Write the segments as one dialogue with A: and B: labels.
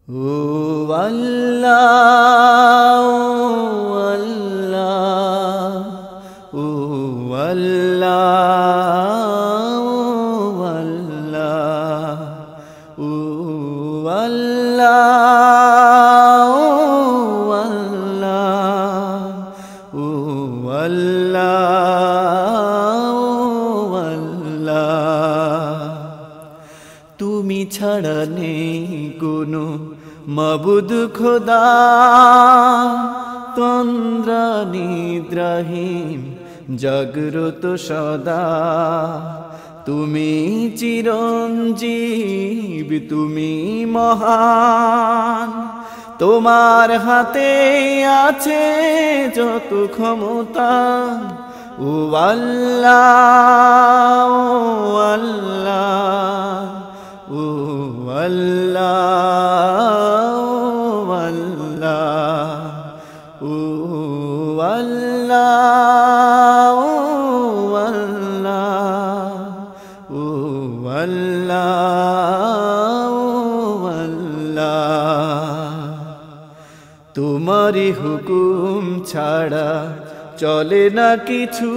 A: ও আল্লাহ, ও আল্লাহ, ও আল্লাহ, ও আল্লাহ, ও আল্লাহ, ও আল্লাহ, ও আল্লাহ। তুমি ছাড়া নেই কোনো মাবুদ খোদা, তন্দ্রা নিদ্রাহীন জাগ্রত সদা। তুমি চিরঞ্জীব, তুমি মহান, তোমার হাতে আছে যত ক্ষমতা। ও আল্লাহ, ও আল্লাহ, ও আল্লাহ, ও আল্লাহ, ও আল্লাহ, ও আল্লাহ, ও আল্লাহ। তোমারি হুকুম ছাড়া চলে না কিছু,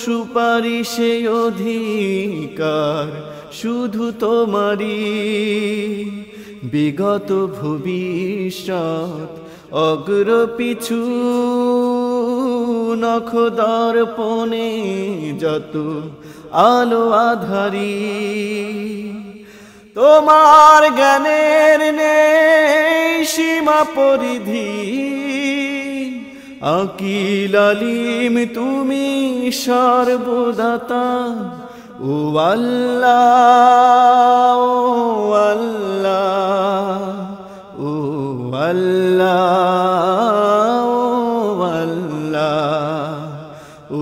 A: সুপারিশে অধিকার শুধু তোমারি। বিগত ভবিষ্যৎ অগ্র পিছু নখ দর্পণে যত আলো আধারি। তোমার জ্ঞানের নেই সীমা পরিধি, আকিল আলিম তুমি সর্বদাতা। ও আল্লাহ, ও আল্লাহ, ও আল্লাহ, ও আল্লাহ, ও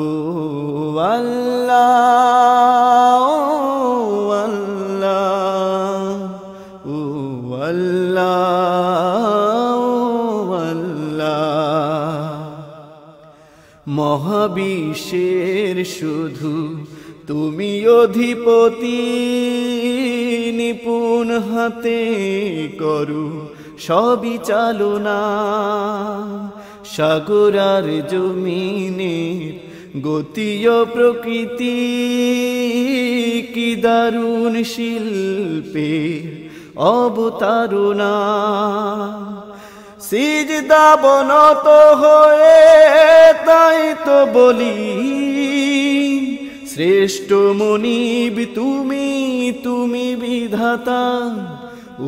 A: আল্লাহ, ও আল্লাহ। মহাবিশ্বের শুধু তুমি অধিপতি, নিপুণ হাতে করু সবই চালনা। সাগর আর জমিনের গতীয় প্রকৃতি, কি দারুণ শিল্পের অবতারণা। সিজদা বনত হয়ে তাই তো বলি, শ্রেষ্ঠ মনিব তুমি, তুমি বিধাতা।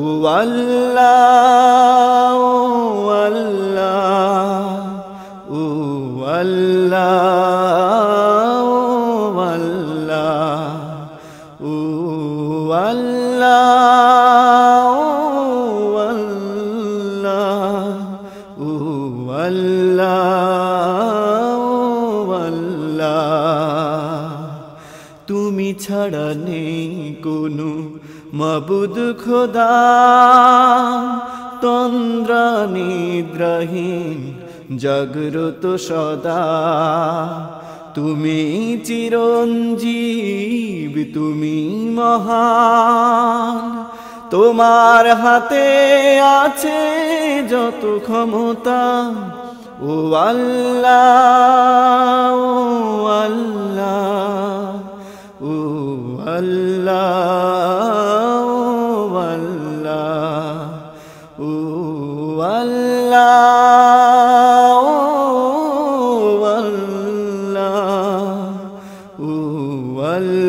A: ও আল্লাহ, ও আল্লাহ, ও আল্লাহ, ও আল্লাহ, ও আল্লাহ, ও আল্লাহ। তুমি ছাড়া নেই কোনো মাবুদ খোদা, তন্দ্রা নিদ্রাহীন জাগ্রত সদা। তুমি চিরঞ্জীব, তুমি মহান, তোমার হাতে আছে যত ক্ষমতা। ও আল্লাহ, ও আল্লাহ, ও আল্লাহ, ও আল্লাহ, ও আল্লাহ, ও আল্লাহ, ও আল্লাহ।